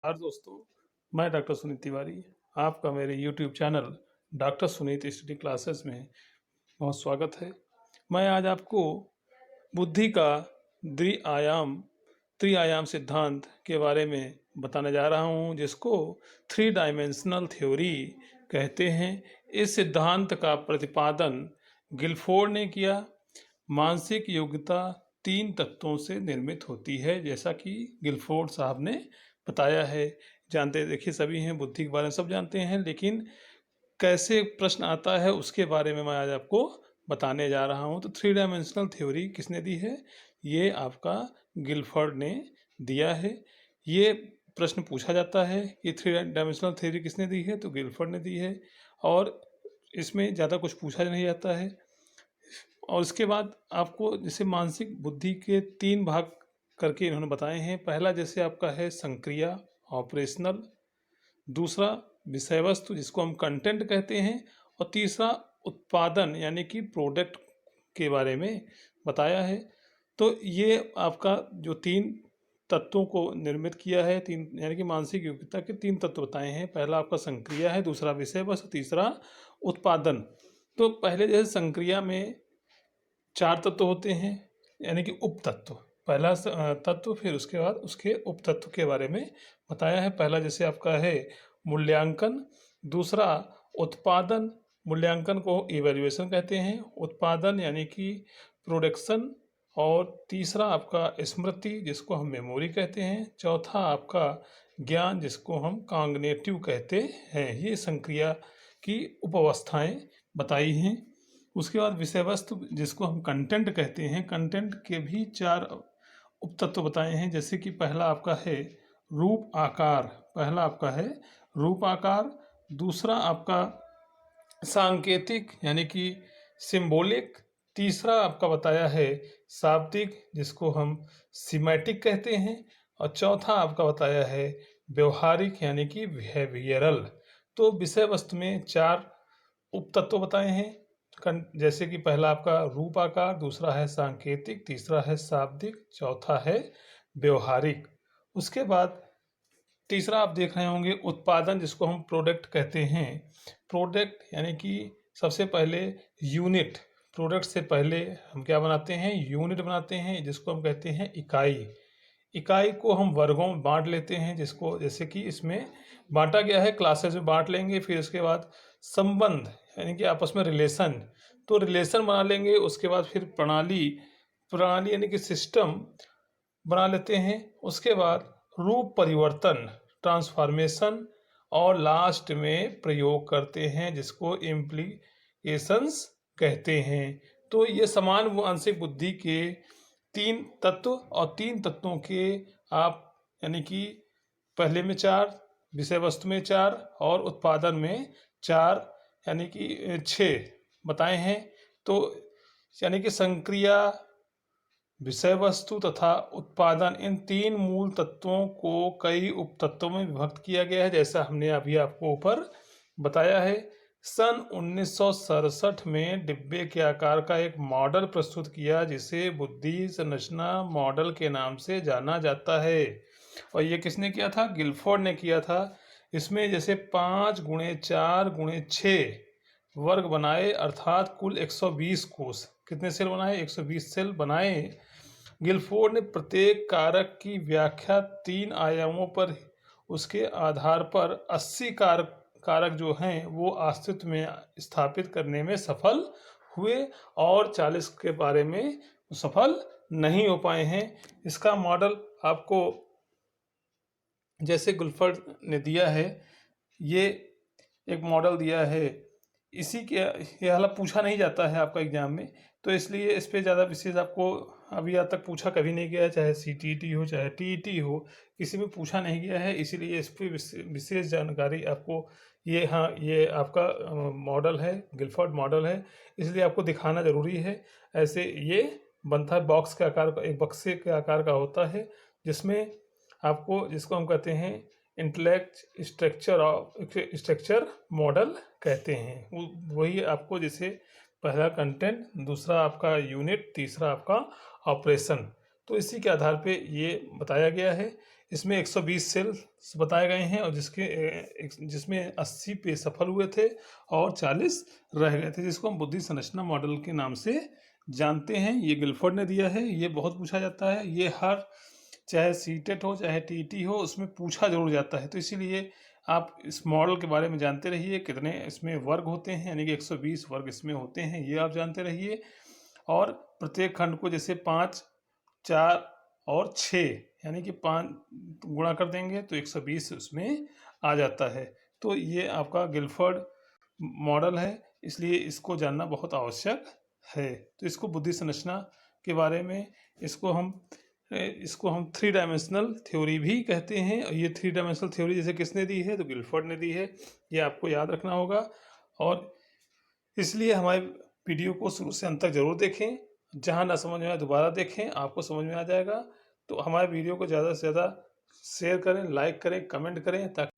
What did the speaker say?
नमस्कार दोस्तों, मैं डॉक्टर सुनीत तिवारी। आपका मेरे YouTube channel doctor Sunit study classes में बहुत स्वागत है। मैं आज आपको बुद्धि का द्विआयाम त्रिआयाम सिद्धांत के बारे में बताने जा रहा हूँ, जिसको थ्री डायमेंशनल थ्योरी कहते हैं। इस सिद्धांत का प्रतिपादन गिलफोर्ड ने किया। मानसिक योग्यता 3 तत्वों से निर्मित होती है, जैसा कि गिलफोर्ड साहब ने बताया है। जानते देखिए सभी हैं, बुद्धि के बारे में सब जानते हैं, लेकिन कैसे प्रश्न आता है उसके बारे में मैं आज आपको बताने जा रहा हूँ। तो थ्री डायमेंशनल थ्योरी किसने दी है? ये आपका गिलफोर्ड ने दिया है। ये प्रश्न पूछा जाता है कि थ्री डायमेंशनल थ्योरी किसने दी है, तो गिलफोर्ड ने दी है। और इसमें ज़्यादा कुछ पूछा नहीं जाता है। और इसके बाद आपको जैसे मानसिक बुद्धि के 3 भाग करके इन्होंने बताए हैं। पहला जैसे आपका है संक्रिया, ऑपरेशनल। दूसरा विषय वस्तु, जिसको हम कंटेंट कहते हैं। और तीसरा उत्पादन, यानी कि प्रोडक्ट के बारे में बताया है। तो ये आपका जो 3 तत्वों को निर्मित किया है, 3 यानी कि मानसिक योग्यता के 3 तत्व बताए हैं। पहला आपका संक्रिया है, दूसरा विषय वस्तु, तीसरा उत्पादन। तो पहले जैसे संक्रिया में 4 तत्व होते हैं, यानी कि उप तत्व। पहला तत्व, फिर उसके बाद उसके उप तत्व के बारे में बताया है। पहला जैसे आपका है मूल्यांकन, दूसरा उत्पादन, मूल्यांकन को इवैल्यूएशन कहते हैं, उत्पादन यानी कि प्रोडक्शन, और तीसरा आपका स्मृति, जिसको हम मेमोरी कहते हैं, चौथा आपका ज्ञान, जिसको हम कॉग्निटिव कहते हैं। ये संक्रिया की उपावस्थाएं बताई हैं। उसके बाद विषय वस्तु, जिसको हम कंटेंट कहते हैं, कंटेंट के भी 4 उपतत्व बताए हैं। जैसे कि पहला आपका है रूप आकार, पहला आपका है रूप आकार, दूसरा आपका सांकेतिक यानी कि सिंबॉलिक, तीसरा आपका बताया है शाब्दिक, जिसको हम सिमेटिक कहते हैं, और चौथा आपका बताया है व्यवहारिक यानी कि बिहेवियरल। तो विषय वस्तु में 4 उपतत्व बताए हैं। जैसे कि पहला आपका रूप आकार, दूसरा है सांकेतिक, तीसरा है शाब्दिक, चौथा है व्यवहारिक। उसके बाद तीसरा आप देख रहे होंगे उत्पादन, जिसको हम प्रोडक्ट कहते हैं। प्रोडक्ट यानी कि सबसे पहले यूनिट, प्रोडक्ट से पहले हम क्या बनाते हैं? यूनिट बनाते हैं, जिसको हम कहते हैं इकाई। इकाई को हम वर्गों में बांट लेते हैं, जिसको जैसे कि इसमें बांटा गया है, क्लासेस में बांट लेंगे। फिर उसके बाद संबंध यानी कि आपस में रिलेशन, तो रिलेशन बना लेंगे। उसके बाद फिर प्रणाली, प्रणाली यानी कि सिस्टम बना लेते हैं। उसके बाद रूप परिवर्तन, ट्रांसफॉर्मेशन, और लास्ट में प्रयोग करते हैं, जिसको इम्प्लीकेशंस कहते हैं। तो ये समान मानसिक बुद्धि के 3 तत्व, और 3 तत्वों के आप यानी कि पहले में 4, विषय वस्तु में 4, और उत्पादन में 4 यानी कि 6 बताए हैं। तो यानी कि संक्रिया, विषय वस्तु तथा उत्पादन, इन 3 मूल तत्वों को कई उपतत्वों में विभक्त किया गया है, जैसा हमने अभी आपको ऊपर बताया है। सन 1967 में डिब्बे के आकार का एक मॉडल प्रस्तुत किया, जिसे बुद्धि संरचना मॉडल के नाम से जाना जाता है। और ये किसने किया था? गिलफोर्ड ने किया था। इसमें जैसे 5 गुणे 4 गुणे 6 वर्ग बनाए, अर्थात कुल 120 कोष। कितने सेल बनाए? 120 सेल बनाए। गिलफोर्ड ने प्रत्येक कारक की व्याख्या 3 आयामों पर, उसके आधार पर 80 कारक जो हैं वो अस्तित्व में स्थापित करने में सफल हुए, और 40 के बारे में सफल नहीं हो पाए हैं। इसका मॉडल आपको जैसे गिलफोर्ड ने दिया है, ये एक मॉडल दिया है। इसी के ये हालांकि पूछा नहीं जाता है आपका एग्जाम में, तो इसलिए इस पे ज़्यादा विशेष आपको अभी आज तक पूछा कभी नहीं गया है। चाहे CTET हो चाहे TET हो, किसी में पूछा नहीं गया है। इसीलिए इस पर विशेष जानकारी आपको ये, हाँ, ये आपका मॉडल है, गिलफोर्ड मॉडल है, इसलिए आपको दिखाना ज़रूरी है। ऐसे ये बनता है, बॉक्स के आकार का, एक बक्से के आकार का होता है, जिसमें आपको, जिसको हम कहते हैं इंटेलेक्ट स्ट्रक्चर मॉडल कहते हैं। वही आपको जैसे पहला कंटेंट, दूसरा आपका यूनिट, तीसरा आपका ऑपरेशन, तो इसी के आधार पे ये बताया गया है। इसमें 120 सेल्स बताए गए हैं और जिसमें 80 पे सफल हुए थे और 40 रह गए थे, जिसको हम बुद्धि संरचना मॉडल के नाम से जानते हैं। ये गिलफोर्ड ने दिया है। ये बहुत पूछा जाता है। ये हर चाहे सीटेट हो चाहे टीटी हो, उसमें पूछा जरूर जाता है। तो इसीलिए आप इस मॉडल के बारे में जानते रहिए। कितने इसमें वर्ग होते हैं, यानी कि 120 वर्ग इसमें होते हैं, ये आप जानते रहिए। और प्रत्येक खंड को जैसे 5, 4 और 6 यानी कि 5 गुणा कर देंगे तो 120 उसमें आ जाता है। तो ये आपका गिलफोर्ड मॉडल है, इसलिए इसको जानना बहुत आवश्यक है। तो इसको बुद्धि संरचना के बारे में इसको हम 3 डायमेंशनल थ्योरी भी कहते हैं। और ये 3 डायमेंशनल थ्योरी जैसे किसने दी है, तो गिलफोर्ड ने दी है। ये आपको याद रखना होगा। और इसलिए हमारे वीडियो को शुरू से अंत तक जरूर देखें। जहाँ ना समझ में आए दोबारा देखें, आपको समझ में आ जाएगा। तो हमारे वीडियो को ज़्यादा से ज़्यादा शेयर करें, लाइक करें, कमेंट करें, ताकि